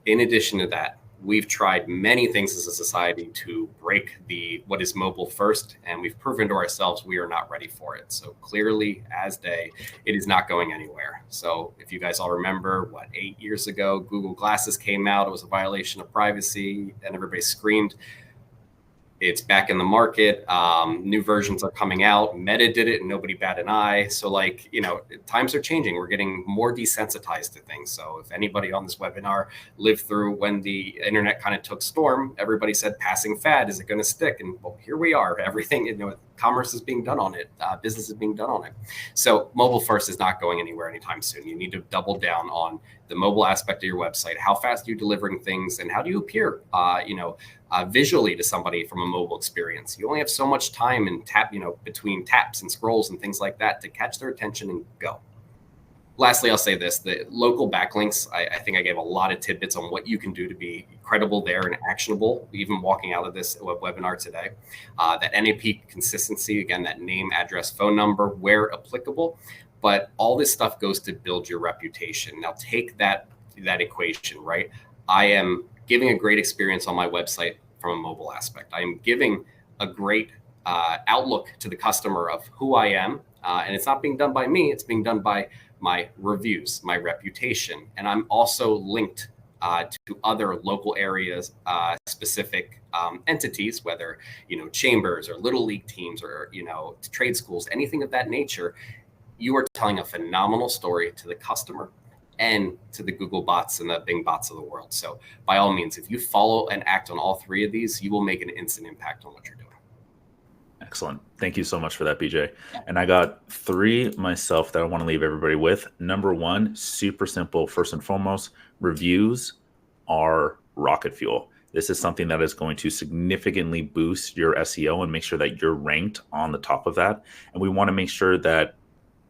S2: In addition to that, we've tried many things as a society to break what is mobile first, and we've proven to ourselves we are not ready for it. So clearly as day, it is not going anywhere. So if you guys all remember, 8 years ago, Google Glasses came out, it was a violation of privacy, and everybody screamed. It's back in the market. New versions are coming out. Meta did it and nobody bat an eye. So times are changing. We're getting more desensitized to things. So if anybody on this webinar lived through when the internet kind of took storm, everybody said passing fad, is it going to stick? And well, here we are. Everything, commerce is being done on it, business is being done on it. So mobile first is not going anywhere anytime soon. You need to double down on the mobile aspect of your website. How fast are you delivering things, and how do you appear, visually to somebody from a mobile experience? You only have so much time and between taps and scrolls and things like that to catch their attention and go. Lastly, I'll say this: the local backlinks. I think I gave a lot of tidbits on what you can do to be credible there and actionable, even walking out of this webinar today. That NAP consistency, again, that name, address, phone number, where applicable. But all this stuff goes to build your reputation. Now take that equation, right? I am giving a great experience on my website from a mobile aspect. I am giving a great outlook to the customer of who I am. And it's not being done by me, it's being done by my reviews, my reputation. And I'm also linked to other local areas, specific entities, whether, chambers or little league teams or, trade schools, anything of that nature. You are telling a phenomenal story to the customer and to the Google bots and the Bing bots of the world. So by all means, if you follow and act on all three of these, you will make an instant impact on what you're doing.
S1: Excellent. Thank you so much for that, BJ. And I got 3 myself that I want to leave everybody with. Number 1, super simple. First and foremost, reviews are rocket fuel. This is something that is going to significantly boost your SEO and make sure that you're ranked on the top of that. And we want to make sure that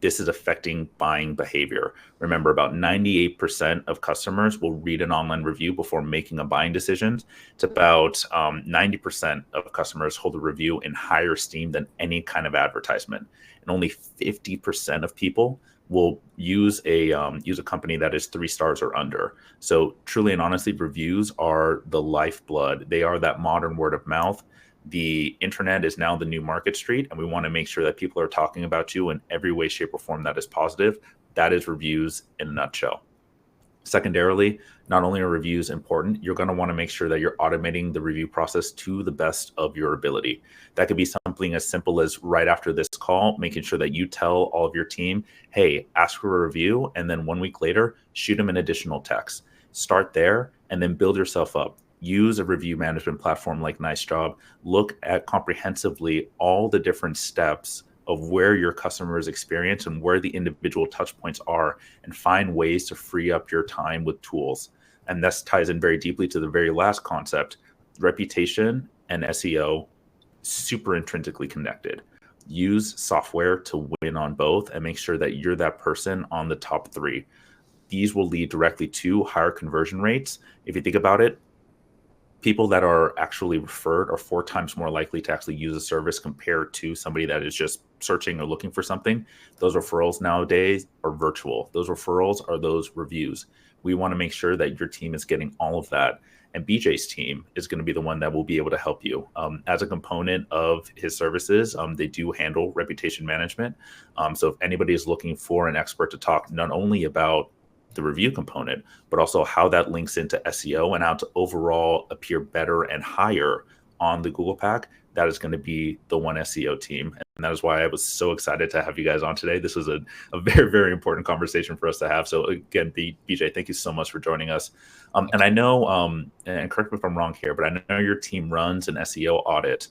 S1: this is affecting buying behavior. Remember, about 98% of customers will read an online review before making a buying decision. It's about 90% of customers hold a review in higher esteem than any kind of advertisement. And only 50% of people will use a company that is 3 stars or under. So truly and honestly, reviews are the lifeblood. They are that modern word of mouth. The internet is now the new Market Street, and we want to make sure that people are talking about you in every way, shape, or form that is positive. That is reviews in a nutshell. Secondarily, not only are reviews important, you're going to want to make sure that you're automating the review process to the best of your ability. That could be something as simple as right after this call, making sure that you tell all of your team, hey, ask for a review, and then 1 week later, shoot them an additional text. Start there and then build yourself up. Use a review management platform like NiceJob. Look at comprehensively all the different steps of where your customers experience and where the individual touch points are, and find ways to free up your time with tools. And this ties in very deeply to the very last concept. Reputation and SEO, super intrinsically connected. Use software to win on both and make sure that you're that person on the top 3. These will lead directly to higher conversion rates. If you think about it, people that are actually referred are 4 times more likely to actually use a service compared to somebody that is just searching or looking for something. Those referrals nowadays are virtual. Those referrals are those reviews. We want to make sure that your team is getting all of that. And BJ's team is going to be the one that will be able to help you. As a component of his services, they do handle reputation management. So if anybody is looking for an expert to talk not only about the review component, but also how that links into SEO and how to overall appear better and higher on the Google Pack, that is going to be the One SEO team. And that is why I was so excited to have you guys on today. This was a very, very important conversation for us to have. So again, BJ, thank you so much for joining us. And I know, and correct me if I'm wrong here, but I know your team runs an SEO audit.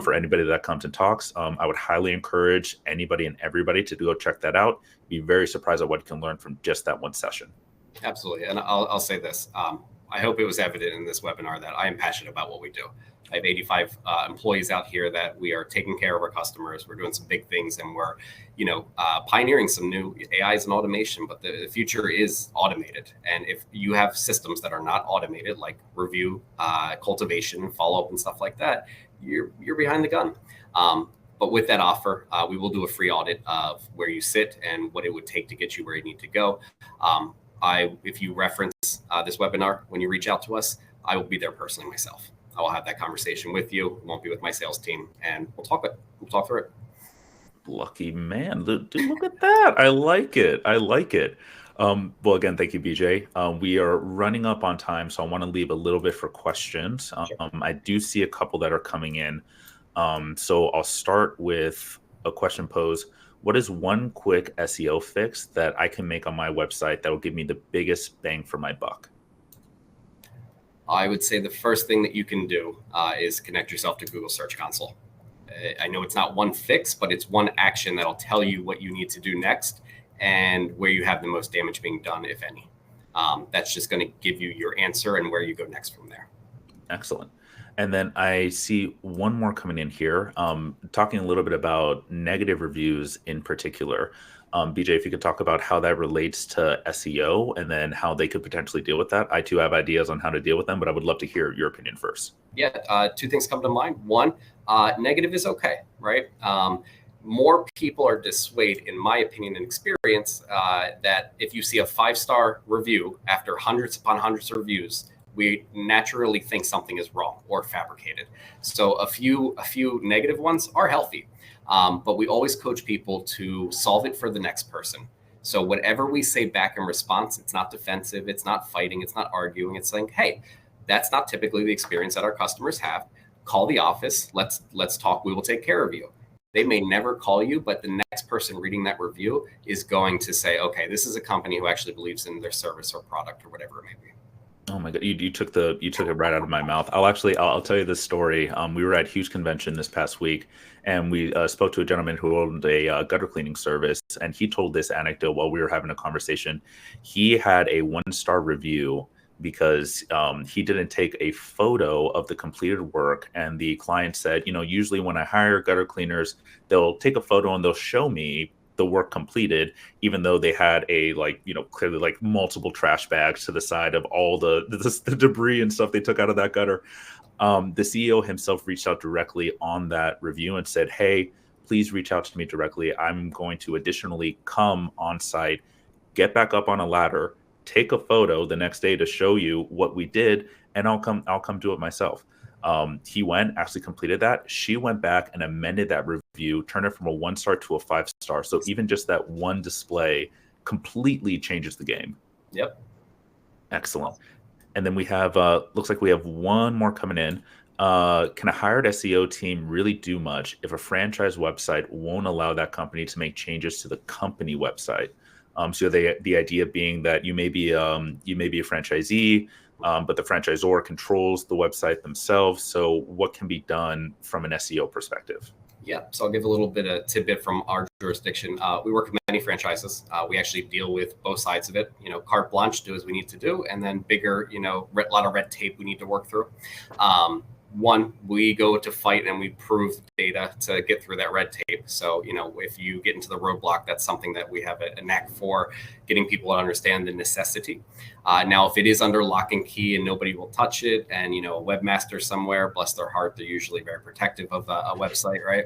S1: For anybody that comes and talks, I would highly encourage anybody and everybody to go check that out. Be very surprised at what you can learn from just that one session.
S2: Absolutely. And I'll say this. I hope it was evident in this webinar that I am passionate about what we do. I have 85 employees out here that we are taking care of our customers. We're doing some big things, and we're, pioneering some new AIs and automation, but the future is automated. And if you have systems that are not automated, like review, cultivation, follow-up and stuff like that, you're behind the gun. But with that offer, we will do a free audit of where you sit and what it would take to get you where you need to go. If you reference this webinar, when you reach out to us, I will be there personally myself. I will have that conversation with you. It won't be with my sales team, and we'll talk through it.
S1: Lucky man. Dude, look at that. I like it. Well, again, thank you, BJ. We are running up on time, so I want to leave a little bit for questions.
S2: Sure.
S1: I do see a couple that are coming in. So I'll start with a question posed. What is one quick SEO fix that I can make on my website that will give me the biggest bang for my buck?
S2: I would say the first thing that you can do is connect yourself to Google Search Console. I know it's not one fix, but it's one action that'll tell you what you need to do next and where you have the most damage being done, if any. That's just going to give you your answer and where you go next from there.
S1: Excellent. And then I see one more coming in here, talking a little bit about negative reviews in particular. BJ, if you could talk about how that relates to SEO and then how they could potentially deal with that. I too have ideas on how to deal with them, but I would love to hear your opinion first.
S2: Yeah, two things come to mind. One, negative is okay, right? More people are dissuaded, in my opinion and experience, that if you see a 5-star review after hundreds upon hundreds of reviews, we naturally think something is wrong or fabricated. So a few negative ones are healthy, but we always coach people to solve it for the next person. So whatever we say back in response, it's not defensive, it's not fighting, it's not arguing. It's saying, hey, that's not typically the experience that our customers have. Call the office. Let's talk. We will take care of you. They may never call you, but the next person reading that review is going to say, okay, this is a company who actually believes in their service or product or whatever it may be.
S1: Oh my God, you took it right out of my mouth. I'll tell you this story. We were at Huge Convention this past week, and we spoke to a gentleman who owned a gutter cleaning service, and he told this anecdote while we were having a conversation. He had a 1-star review because he didn't take a photo of the completed work, and the client said, usually when I hire gutter cleaners, they'll take a photo and they'll show me the work completed, even though they had a clearly multiple trash bags to the side of all the debris and stuff they took out of that gutter. The CEO himself reached out directly on that review and said, hey, please reach out to me directly. I'm going to additionally come on site, get back up on a ladder, take a photo the next day to show you what we did, and I'll come do it myself. He went, actually completed that. She went back and amended that review, turned it from a 1-star to a 5-star. So even just that one display completely changes the game.
S2: Yep.
S1: Excellent. And then we have, looks like we have one more coming in. Can a hired SEO team really do much if a franchise website won't allow that company to make changes to the company website? So the idea being that you may be a franchisee, but the franchisor controls the website themselves. So what can be done from an SEO perspective?
S2: Yeah, so I'll give a little bit of tidbit from our jurisdiction. We work with many franchises. We actually deal with both sides of it. Carte blanche, do as we need to do, and then bigger, a lot of red tape we need to work through. One, we go to fight and we prove data to get through that red tape. So, if you get into the roadblock, that's something that we have a knack for, getting people to understand the necessity. Now, if it is under lock and key and nobody will touch it, and, a webmaster somewhere, bless their heart, they're usually very protective of a website, right?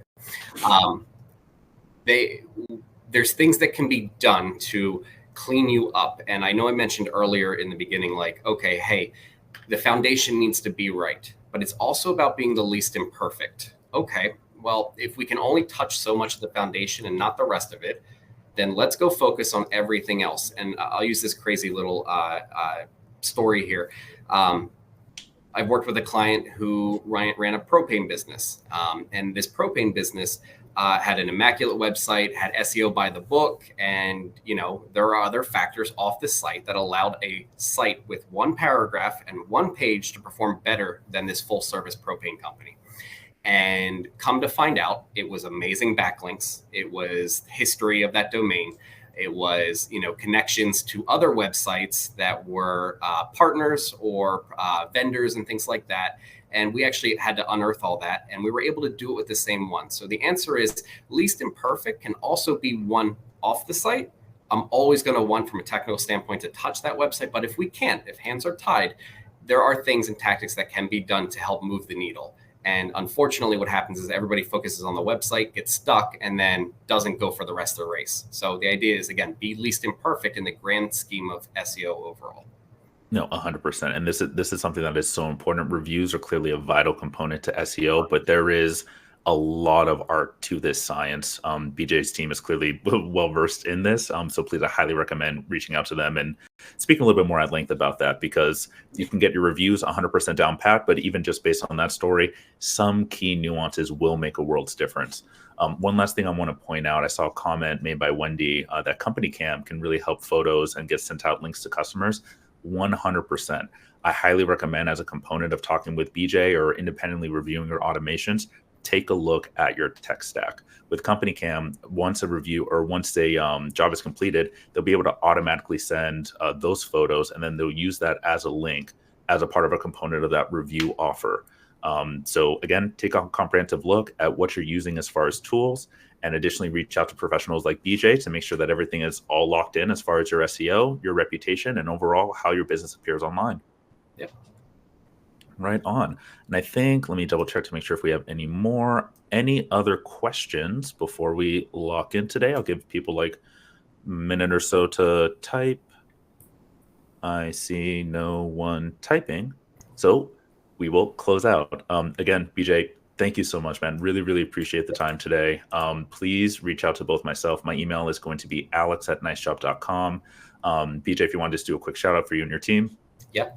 S2: There's things that can be done to clean you up. And I know I mentioned earlier in the beginning, okay, hey, the foundation needs to be right. But it's also about being the least imperfect. Okay, well, if we can only touch so much of the foundation and not the rest of it, then let's go focus on everything else. And I'll use this crazy little story here. I've worked with a client who ran a propane business. And this propane business had an immaculate website, had SEO by the book, and there are other factors off the site that allowed a site with one paragraph and one page to perform better than this full service propane company. And come to find out, it was amazing backlinks. It was history of that domain. It was, connections to other websites that were partners or vendors and things like that. And we actually had to unearth all that, and we were able to do it with the same one. So the answer is least imperfect can also be one off the site. I'm always going to want, from a technical standpoint, to touch that website. But if we can't, if hands are tied, there are things and tactics that can be done to help move the needle. And unfortunately, what happens is everybody focuses on the website, gets stuck, and then doesn't go for the rest of the race. So the idea is, again, be least imperfect in the grand scheme of SEO overall.
S1: No, 100%. And this is something that is so important. Reviews are clearly a vital component to SEO, but there is a lot of art to this science. BJ's team is clearly well versed in this. So please, I highly recommend reaching out to them and speaking a little bit more at length about that, because you can get your reviews 100% down pat, but even just based on that story, some key nuances will make a world's difference. One last thing I want to point out, I saw a comment made by Wendy that Company Cam can really help photos and get sent out links to customers. 100%. I highly recommend, as a component of talking with BJ or independently reviewing your automations, take a look at your tech stack. With Company Cam, once a review or once a job is completed, they'll be able to automatically send those photos, and then they'll use that as a link as a part of a component of that review offer. So again, take a comprehensive look at what you're using as far as tools, and additionally reach out to professionals like BJ to make sure that everything is all locked in as far as your SEO, your reputation, and overall how your business appears online.
S2: Yep.
S1: Right on. And I think, let me double check to make sure if we have any other questions before we lock in today. I'll give people like a minute or so to type. I see no one typing. So we will close out. Again, BJ, thank you so much, man. Really, really appreciate the time today. Please reach out to both myself. My email is going to be alex@nicejob.com. BJ, if you want to just do a quick shout out for you and your team.
S2: Yeah.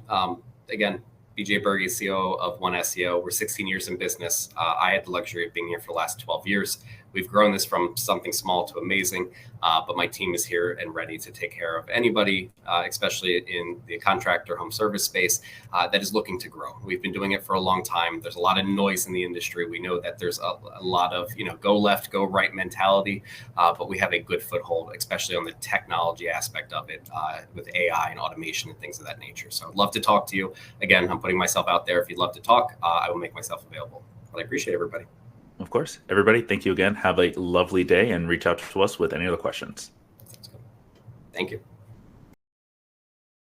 S2: Again, BJ Bergey, CEO of One SEO. We're 16 years in business. I had the luxury of being here for the last 12 years. We've grown this from something small to amazing, but my team is here and ready to take care of anybody, especially in the contractor home service space, that is looking to grow. We've been doing it for a long time. There's a lot of noise in the industry. We know that there's a lot of, go left, go right mentality, but we have a good foothold, especially on the technology aspect of it, with AI and automation and things of that nature. So I'd love to talk to you. Again, I'm putting myself out there. If you'd love to talk, I will make myself available. But I appreciate everybody.
S1: Of course. Everybody, thank you again. Have a lovely day and reach out to us with any other questions.
S2: Thank you.